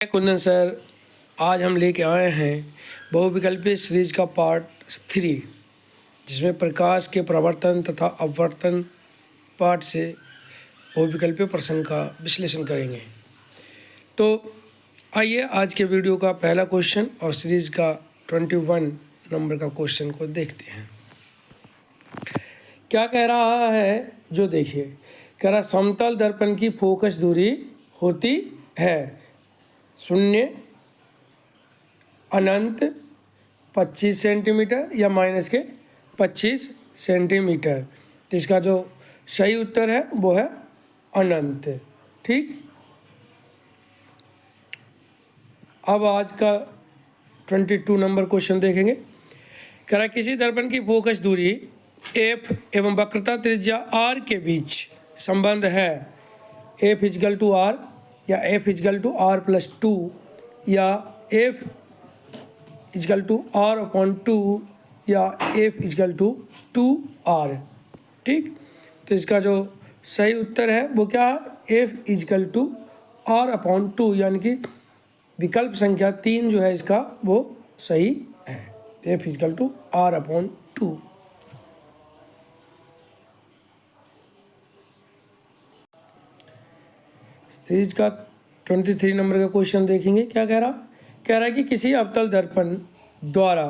Kundan sir, आज हम लेके आए हैं बहुविकल्पीय सीरीज का पार्ट 3, जिसमें प्रकाश के प्रवर्तन तथा अपवर्तन पाठ से बहुविकल्पीय प्रश्न का विश्लेषण करेंगे। तो आइए आज के वीडियो का पहला क्वेश्चन और सीरीज का 21 नंबर का क्वेश्चन को देखते हैं। क्या कह रहा है, जो देखिए, कह रहा समतल दर्पण की फोकस दूरी होती है 0, अनंत 25 सेंटीमीटर या माइनस के 25 सेंटीमीटर। तो इसका जो सही उत्तर है वो है अनंत। ठीक, अब आज का 22 नंबर क्वेश्चन देखेंगे। कह रहा किसी दर्पण की फोकस दूरी f एवं वक्रता त्रिज्या r के बीच संबंध है f = r या f = r+2 या f = r/2 या f = 2r। ठीक, तो इसका जो सही उत्तर है वो क्या है, f = r/2, यानी कि विकल्प संख्या 3 जो है इसका वो सही है, f = r/2। सीरीज का 23 नंबर का क्वेश्चन देखेंगे। क्या कह रहा है कि किसी अवतल दर्पण द्वारा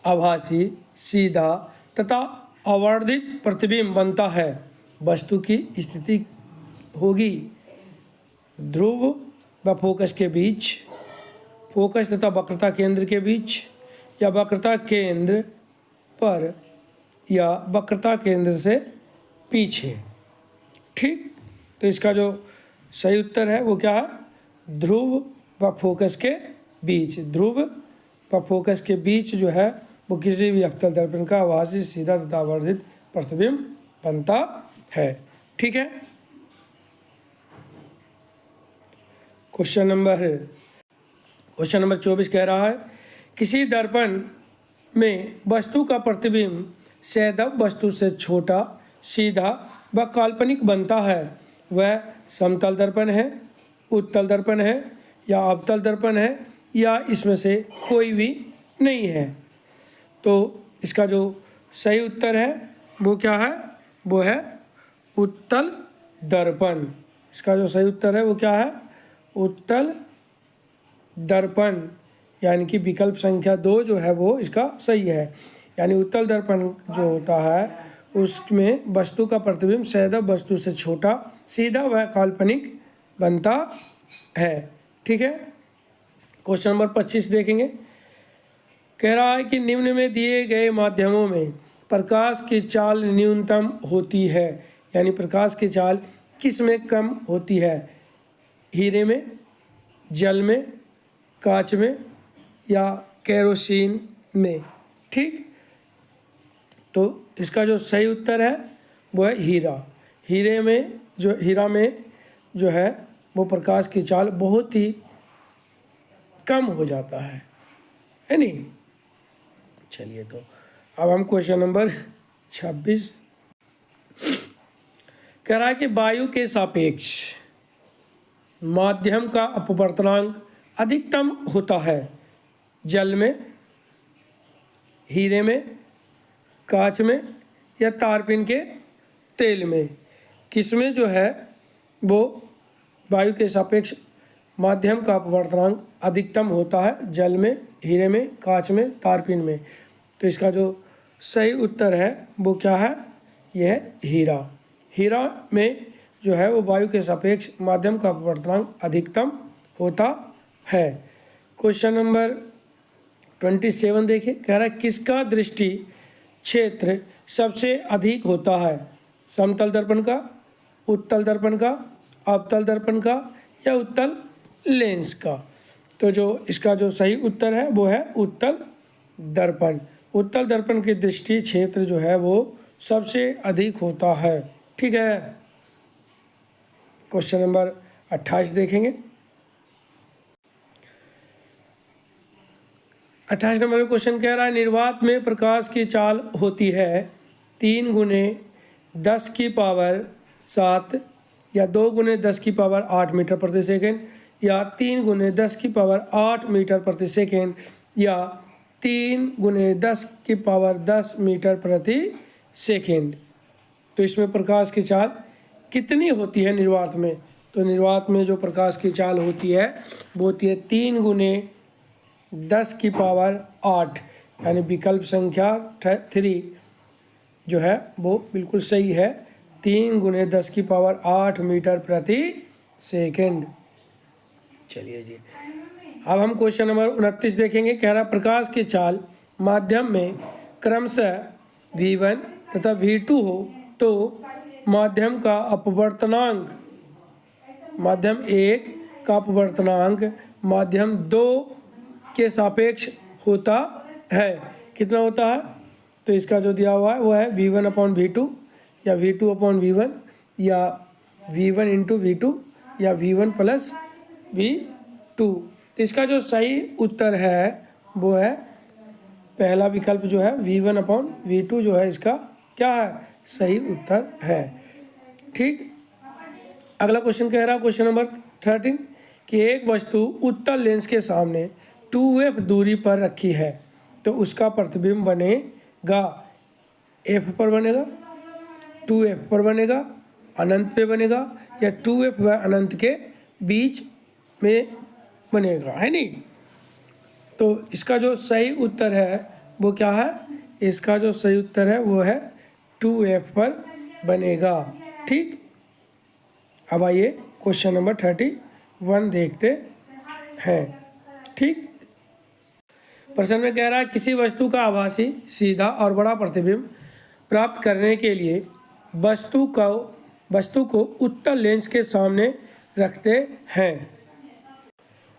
आभासी, सीधा तथा आवर्धित प्रतिबिंब बनता है। वस्तु की स्थिति होगी ध्रुव व फोकस के बीच, फोकस तथा वक्रता केंद्र के बीच, या वक्रता केंद्र पर या वक्रता केंद्र से पीछे। ठीक, तो इसका जो सही उत्तर है वो क्या है, ध्रुव व फोकस के बीच। ध्रुव व फोकस के बीच जो है वो किसी भी अवतल दर्पण का आभासी, सीधा तथा आवर्धित प्रतिबिंब बनता है। ठीक है, क्वेश्चन नंबर 24 कह रहा है किसी दर्पण में वस्तु का प्रतिबिंब सैद्धांतिक वस्तु से छोटा, सीधा व काल्पनिक बनता है। वह समतल दर्पण है, उत्तल दर्पण है या अवतल दर्पण है, या इसमें से कोई भी नहीं है। तो इसका जो सही उत्तर है वो क्या है, वो है उत्तल दर्पण। इसका जो सही उत्तर है वो क्या है, उत्तल दर्पण, यानी कि विकल्प संख्या 2 जो है वो इसका सही है। यानी उत्तल दर्पण जो होता है उसमें वस्तु का प्रतिबिंब सैद्धांतिक वस्तु से छोटा, सीधा व काल्पनिक बनता है। ठीक है, क्वेश्चन नंबर 25 देखेंगे। कह रहा है कि निम्न में दिए गए माध्यमों में प्रकाश की चाल न्यूनतम होती है, यानी प्रकाश की चाल किस में कम होती है, हीरे में, जल में, कांच में या केरोसिन में। ठीक, तो इसका जो सही उत्तर है वो है हीरा। हीरा में जो है वो प्रकाश की चाल बहुत ही कम हो जाता है नहीं। चलिए, तो अब हम क्वेश्चन नंबर 26 कह रहा है कि वायु के सापेक्ष माध्यम का अपवर्तनांक अधिकतम होता है जल में, हीरे में, कांच में या तारपीन के तेल में। किसमें जो है वो वायु के सापेक्ष माध्यम का अपवर्तनांक अधिकतम होता है, जल में, हीरे में, कांच में, तारपीन में। तो इसका जो सही उत्तर है वो क्या है, यह है हीरा। हीरा में जो है वो वायु के सापेक्ष माध्यम का अपवर्तनांक अधिकतम होता है। क्वेश्चन नंबर 27 देखिए। कह रहा है किसका दृष्टि क्षेत्र सबसे अधिक होता है, समतल दर्पण का, उत्तल दर्पण का, अवतल दर्पण का या उत्तल लेंस का। तो जो इसका जो सही उत्तर है वो है उत्तल दर्पण। उत्तल दर्पण की दृष्टि क्षेत्र जो है वो सबसे अधिक होता है। ठीक है, क्वेश्चन नंबर 28 देखेंगे। 28 नंबर का क्वेश्चन कह रहा है निर्वात में प्रकाश की चाल होती है 3 × 10⁻⁷ या 2 × 10⁻8 मीटर प्रति सेकंड या 3 गुने 10 की पावर 8 मीटर प्रति सेकेंड या 3 गुने 10 की पावर 10 मीटर प्रति सेकेंड। तो इसमें प्रकाश की चाल कितनी होती है निर्वात में? तो निर्वात में जो प्रकाश की चाल होती है वो होती है 3 गुने 10 की पावर 8, यानी विकल्प संख्या 3 जो है वो बिल्कुल सही है, 3 गुने 10 की पावर 8 मीटर प्रति सेकेंड। चलिए जी, अब हम क्वेश्चन नंबर 29 देखेंगे। कह रहा प्रकाश की चाल माध्यम में क्रमशः V1 तथा V2 हो तो माध्यम का अपवर्तनांक, माध्यम 1 का अपवर्तनांक माध्यम 2 के सापेक्ष होता है। कितना होता है? तो इसका जो दिया हुआ है वो है V1/V2 या V2/V1 या V1 × V2 या V1 + V2। तो इसका जो सही उत्तर है वो है पहला विकल्प जो है V1/V2 जो है इसका क्या है? सही उत्तर है। ठीक, अगला क्वेश्चन कह रहा है क्वेश्चन नंबर 13 कि एक वस्तु उत्तल लेंस के सामने 2f दूरी पर रखी है तो उसका प्रतिबिंब बनेगा, f पर बनेगा, 2f पर बनेगा, अनंत पे बनेगा या 2f व अनंत के बीच में बनेगा, है नहीं? तो इसका जो सही उत्तर है वो क्या है? इसका जो सही उत्तर है वो है 2f पर बनेगा। ठीक, अब आइए क्वेश्चन नंबर 31 देखते हैं। ठीक, प्रश्न में कह रहा है किसी वस्तु का आभासी सीधा और बड़ा प्रतिबिंब प्राप्त करने के लिए वस्तु को उत्तल लेंस के सामने रखते हैं।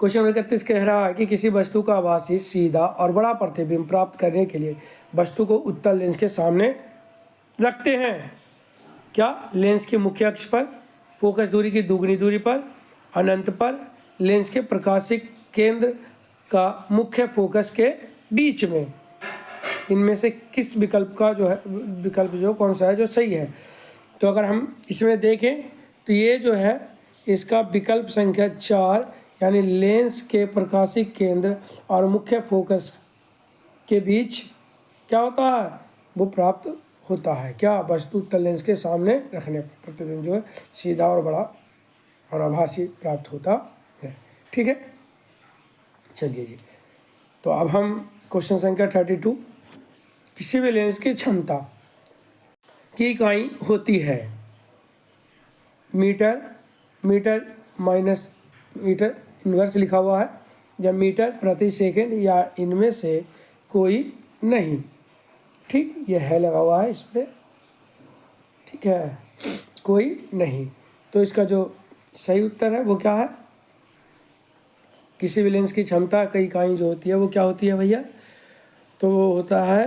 क्वेश्चन नंबर 31 कह रहा है कि किसी वस्तु का आभासी सीधा और बड़ा प्रतिबिंब प्राप्त करने के लिए वस्तु को उत्तल लेंस के सामने रखते हैं। क्या? लेंस के मुख्य अक्ष पर, फोकस दूरी की दुगनी दूरी पर, अनंत पर, लेंस के प्रकाशिक केंद्र का मुख्य फोकस के बीच में। इनमें से किस विकल्प का जो है विकल्प जो कौन सा है जो सही है? तो अगर हम इसमें देखें तो ये जो है इसका विकल्प संख्या 4 यानी लेंस के प्रकाशिक केंद्र और मुख्य फोकस के बीच क्या होता है? वो प्राप्त होता है। क्या? वस्तु उत्तल लेंस के सामने रखने पर प्रतिबिंब जो है सीधा और बड़ा और आभासी प्राप्त होता है। ठीक है, चलिए जी, तो अब हम क्वेश्चन संख्या 32 किसी भी लेंस की क्षमता की इकाई होती है metre, metre minus metre inverse लिखा हुआ है या मीटर प्रति सेकंड या इनमें से कोई नहीं। ठीक, यह है लगा हुआ है इस पर, ठीक है, कोई नहीं। तो इसका जो सही उत्तर है वो क्या है? किसी भी लेंस की क्षमता की इकाई जो होती है वो क्या होती है भैया? तो वो होता है,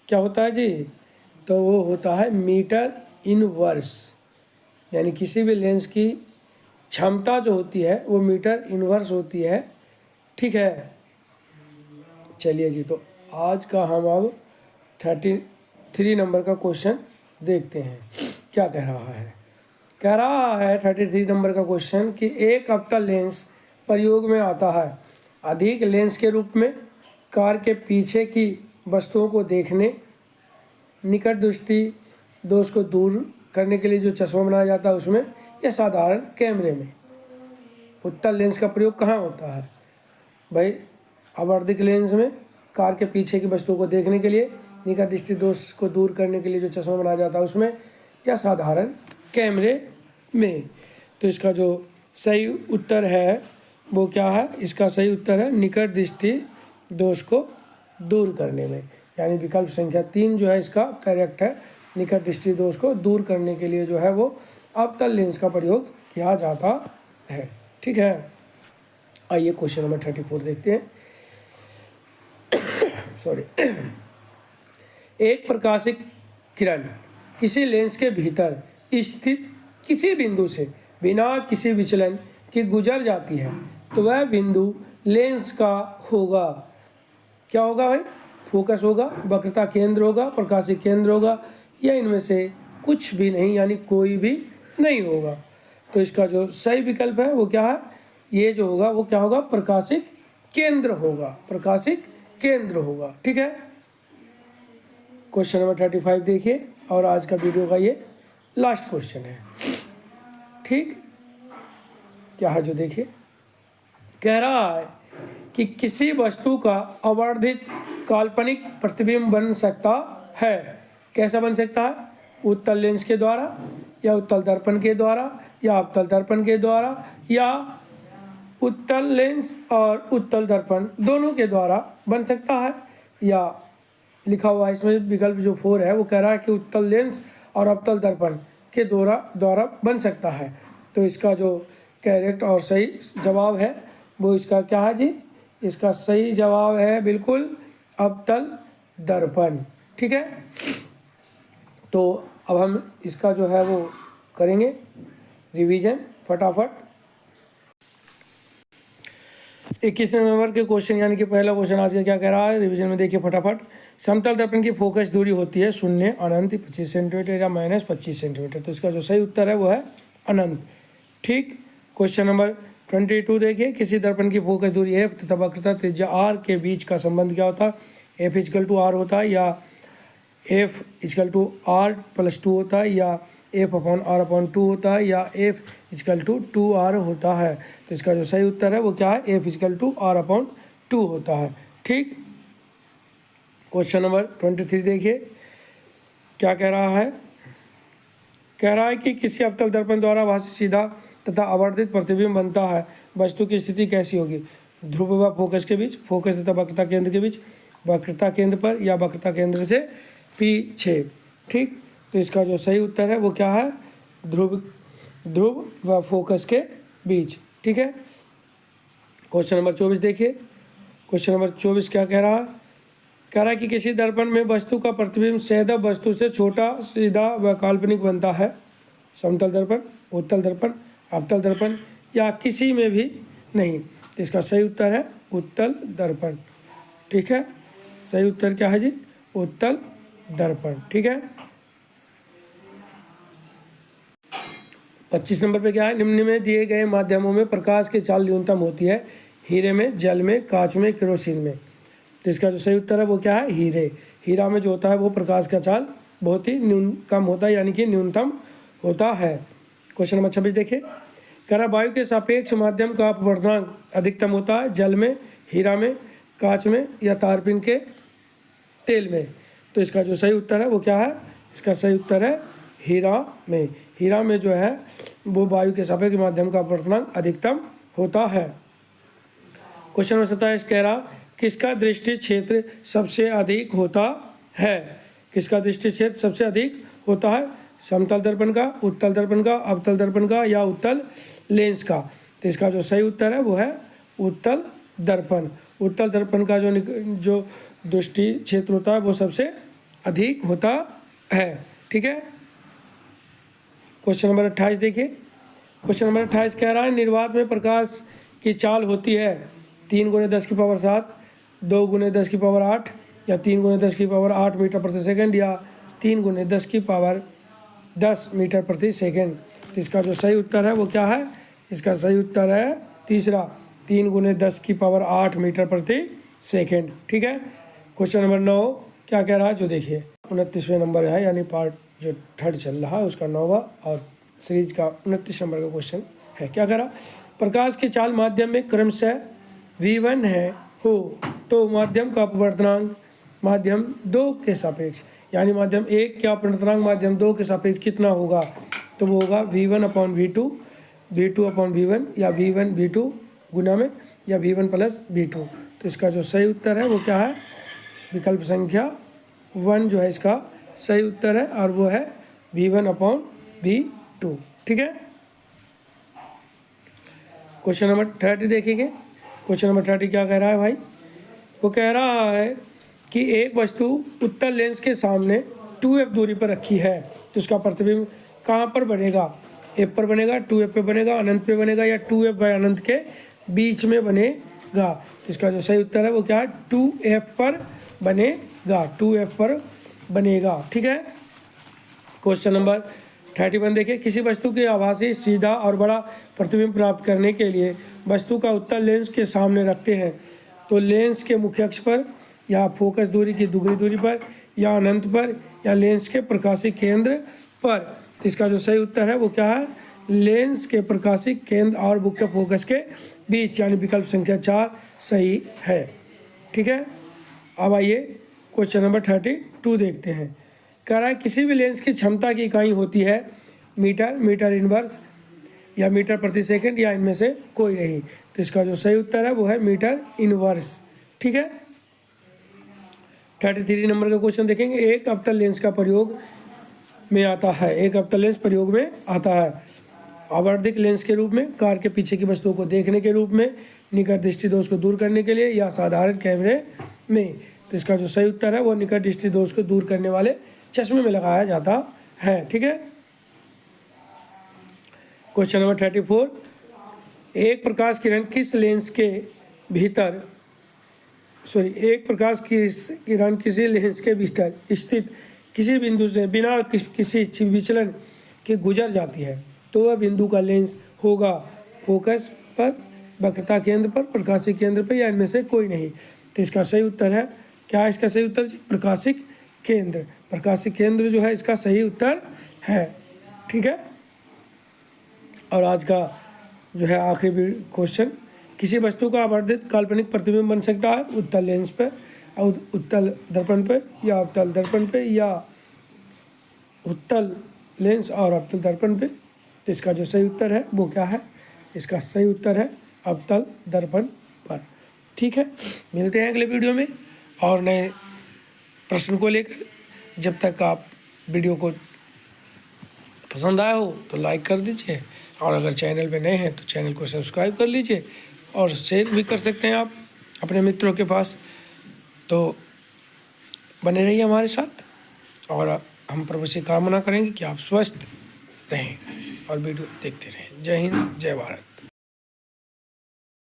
क्या होता है जी? तो वो होता है मीटर इनवर्स, यानी किसी भी लेंस की क्षमता जो होती है वो मीटर इनवर्स होती है। ठीक है, चलिए जी, तो आज का हम अब 33 नंबर का क्वेश्चन देखते हैं क्या कह रहा है। कह रहा है 33 नंबर का क्वेश्चन कि एक अवतल लेंस प्रयोग में आता है अधिक लेंस के रूप में कार के पीछे की वस्तुओं को देखने, निकट दृष्टि दोष को दूर करने के लिए जो चश्मा बनाया जाता है उसमें, या साधारण कैमरे में। उत्तल लेंस का प्रयोग कहाँ होता है भाई? आवर्धिक लेंस में कार के पीछे की वस्तुओं को देखने के लिए, निकट दृष्टि दोष को दूर करने के लिए जो चश्मा बनाया जाता है उसमें, या साधारण कैमरे में। तो इसका जो सही उत्तर है वो क्या है? इसका सही उत्तर है निकट दृष्टि दोष को दूर करने में, यानी विकल्प संख्या 3 जो है इसका करेक्ट है। निकट दृष्टि दोष को दूर करने के लिए जो है वो अवतल लेंस का प्रयोग किया जाता है। ठीक है, आइए क्वेश्चन नंबर 34 देखते हैं। सॉरी एक प्रकाशिक किरण किसी लेंस के भीतर स्थित किसी बिंदु से बिना किसी विचलन के गुजर जाती है तो वह बिंदु लेंस का होगा। क्या होगा भाई? फोकस होगा, वक्रता केंद्र होगा, प्रकाशिक केंद्र होगा, या इनमें से कुछ भी नहीं, यानी कोई भी नहीं होगा। तो इसका जो सही विकल्प है वो क्या है? ये जो होगा वो क्या होगा, प्रकाशिक केंद्र होगा, प्रकाशिक केंद्र होगा। ठीक है, क्वेश्चन नंबर 35 देखिए, और आज का वीडियो का ये लास्ट क्वेश्चन है। ठीक, क्या है जो देखिए, कह रहा है कि किसी वस्तु का आवर्धित काल्पनिक प्रतिबिंब बन सकता है। कैसा बन सकता है, उत्तल लेंस के द्वारा, या उत्तल दर्पण के द्वारा, या अवतल दर्पण के द्वारा, या उत्तल लेंस और उत्तल दर्पण दोनों के द्वारा बन सकता है। या लिखा हुआ है इसमें विकल्प जो 4 है वो कह रहा है कि उत्तल लेंस और अवतल दर्पण के द्वारा बन सकता है। तो इसका जो करेक्ट और सही जवाब है वो इसका क्या है जी, इसका सही जवाब है बिल्कुल अवतल दर्पण। ठीक है, तो अब हम इसका जो है वो करेंगे रिवीजन फटाफट। 21 नंबर के क्वेश्चन यानी कि पहला क्वेश्चन आज का क्या कह रहा है, रिवीजन में देखिए फटाफट। समतल दर्पण की फोकस दूरी होती है 0, अनंत 25 सेंटीमीटर या -25 सेंटीमीटर। तो इसका जो सही उत्तर है वो है अनंत। ठीक, क्वेश्चन नंबर 22 देखिए, किसी दर्पण की फोकस दूरी f तथा वक्रता त्रिज्या r के बीच का संबंध क्या होता है। f = r होता है, या f = r+2 होता है, या f/r/2 होता है, या f = 2r होता है। तो इसका जो सही उत्तर है वो क्या है, f = r/2 होता है। ठीक, क्वेश्चन नंबर 23 देखिए, क्या कह रहा है, कह रहा है कि किसी अवतल दर्पण द्वारा भाषित सीधा तथा आवर्धित प्रतिबिंब बनता है, वस्तु की स्थिति कैसी होगी। ध्रुव व फोकस के बीच, फोकस तथा वक्रता केंद्र के बीच, वक्रता केंद्र पर, या वक्रता केंद्र से पीछे। ठीक, तो इसका जो सही उत्तर है वो क्या है, ध्रुव व फोकस के बीच। ठीक है, क्वेश्चन नंबर 24 देखिए, क्वेश्चन नंबर 24 क्या कह रहा है, कह रहा है कि किसी दर्पण में वस्तु का प्रतिबिंब सैद्धांतिक वस्तु से छोटा, सीधा व काल्पनिक बनता है। समतल दर्पण, उत्तल दर्पण, अवतल दर्पण, या किसी में भी नहीं। तो इसका सही उत्तर है उत्तल दर्पण। ठीक है, सही उत्तर क्या है जी, उत्तल दर्पण। ठीक है, 25 नंबर पे क्या है, निम्न में दिए गए माध्यमों में प्रकाश की चाल न्यूनतम होती है। हीरे में, जल में, कांच में, केरोसिन में। तो इसका जो सही उत्तर है वो क्या है, हीरे। हीरा में जो होता है वो प्रकाश का चाल बहुत ही कम होता है, यानी कि न्यूनतम होता है। क्वेश्चन नंबर 26 देखिए, कह रहा वायु के सापेक्ष माध्यम का अपवर्तनांक अधिकतम होता है जल में, हीरा में, कांच में, या तारपीन के तेल में। तो इसका जो सही उत्तर है वो क्या है, इसका सही उत्तर है हीरा में। हीरा में जो है वो वायु के सापेक्ष माध्यम का अपवर्तनांक अधिकतम होता है। क्वेश्चन नंबर 27 कह रहा किसका दृष्टि क्षेत्र सबसे अधिक होता है। किसका दृष्टि क्षेत्र सबसे अधिक होता है, समतल दर्पण का, उत्तल दर्पण का, अवतल दर्पण का, या उत्तल लेंस का। तो इसका जो सही उत्तर है वो है उत्तल दर्पण। उत्तल दर्पण का जो दृष्टि क्षेत्र होता है वो सबसे अधिक होता है। ठीक है, क्वेश्चन नंबर 28 देखिए, क्वेश्चन नंबर 28 कह रहा है निर्वात में प्रकाश की चाल होती है 3 × 10⁻⁷, 2 × 10⁸, या 3 × 10⁸ मीटर प्रति सेकंड, या 3 × 10⁻10 मीटर प्रति सेकंड। तो इसका जो सही उत्तर है वो क्या है, इसका सही उत्तर है तीसरा, 3 × 10⁸ मीटर प्रति सेकंड। ठीक है, क्वेश्चन नंबर 9 क्या कह रहा है जो देखिए, 29वें नंबर है, यानी पार्ट जो 3rd चल रहा है उसका 9वां और सीरीज का 29 नंबर का क्वेश्चन है। क्या कह रहा, प्रकाश की चाल माध्यम में क्रमशः v1 है हो तो माध्यम का अपवर्तनांक माध्यम 2 के सापेक्ष, यानी माध्यम 1 का अपवर्तनांक माध्यम 2 के सापेक्ष कितना होगा। तो वो होगा v1/v2, v2/v1, या v1v2 गुना में, या v1 + v2। तो इसका जो सही उत्तर है वो क्या है, विकल्प संख्या 1 जो है इसका सही उत्तर है, और वो है v1/v2। ठीक है, क्वेश्चन नंबर 30 देखेंगे। क्वेश्चन नंबर 30 क्या कह रहा है भाई, वो कह रहा है कि एक वस्तु उत्तल लेंस के सामने 2f दूरी पर रखी है, तो उसका प्रतिबिंब कहाँ पर बनेगा, f पर बनेगा, 2f पे बनेगा, अनंत पे बनेगा, या 2f व अनंत के बीच में बनेगा। तो इसका जो सही उत्तर है वो क्या है, 2f पर बनेगा, 2f पर बनेगा। ठीक है, क्वेश्चन नंबर 31 देखिए, किसी वस्तु के आभासी सीधा और बड़ा प्रतिबिंब प्राप्त करने के लिए वस्तु का उत्तल लेंस के सामने रखते हैं तो लेंस के मुख्य अक्ष पर या फोकस दूरी की दुगनी दूरी पर या अनंत पर या लेंस के प्रकाशिक केंद्र पर। तो इसका जो सही उत्तर है वो क्या है, लेंस के प्रकाशिक केंद्र और मुख्य फोकस के बीच, यानी विकल्प संख्या 4 सही है। ठीक है, अब आइए क्वेश्चन नंबर 32 देखते हैं। कह रहा है किसी भी लेंस की क्षमता की इकाई होती है मीटर, मीटर इनवर्स या मीटर प्रति सेकंड या इनमें से कोई नहीं। तो इसका जो सही उत्तर है वो है मीटर इनवर्स। ठीक है, 33 नंबर का क्वेश्चन देखेंगे। एक अवतल लेंस का प्रयोग में आता है, एक अवतल लेंस प्रयोग में आता है आवर्धिक लेंस के रूप में, कार के पीछे की वस्तुओं को देखने के रूप में, निकट दृष्टि दोष को दूर करने के लिए या साधारण कैमरे में। तो इसका जो सही उत्तर है वो निकट दृष्टि दोष को दूर करने वाले चश्मे में लगाया जाता है। ठीक है, क्वेश्चन नंबर 34, एक प्रकाश किरण किस लेंस के भीतर एक प्रकाश की किरण किसी लेंस के भीतर स्थित किसी बिंदु से बिना किसी विचलन के गुजर जाती है तो वह बिंदु का लेंस होगा फोकस पर, वक्रता केंद्र पर, प्रकाशिक केंद्र पर या इनमें से कोई नहीं। तो इसका सही उत्तर है क्या है, इसका सही उत्तर प्रकाशिक केंद्र। प्रकाशिक केंद्र जो है इसका सही उत्तर है। ठीक है, और आज का जो है आखिरी क्वेश्चन, किसी वस्तु का आवर्धित काल्पनिक प्रतिबिंब बन सकता है उत्तल लेंस पर, उत्तल दर्पण पर या अवतल दर्पण पर या उत्तल लेंस और अवतल दर्पण पे। तो इसका जो सही उत्तर है वो क्या है, इसका सही उत्तर है अवतल दर्पण पर। ठीक है, मिलते हैं अगले वीडियो में और नए प्रश्न को लेकर। जब तक आप वीडियो को पसंद आया हो तो लाइक कर दीजिए और अगर चैनल पे नए हैं तो चैनल को सब्सक्राइब कर लीजिए और शेयर भी कर सकते हैं आप अपने मित्रों के पास। तो बने रहिए हमारे साथ और हम प्रभु से कामना करेंगे कि आप स्वस्थ रहें और वीडियो देखते रहें। जय हिंद, जय भारत।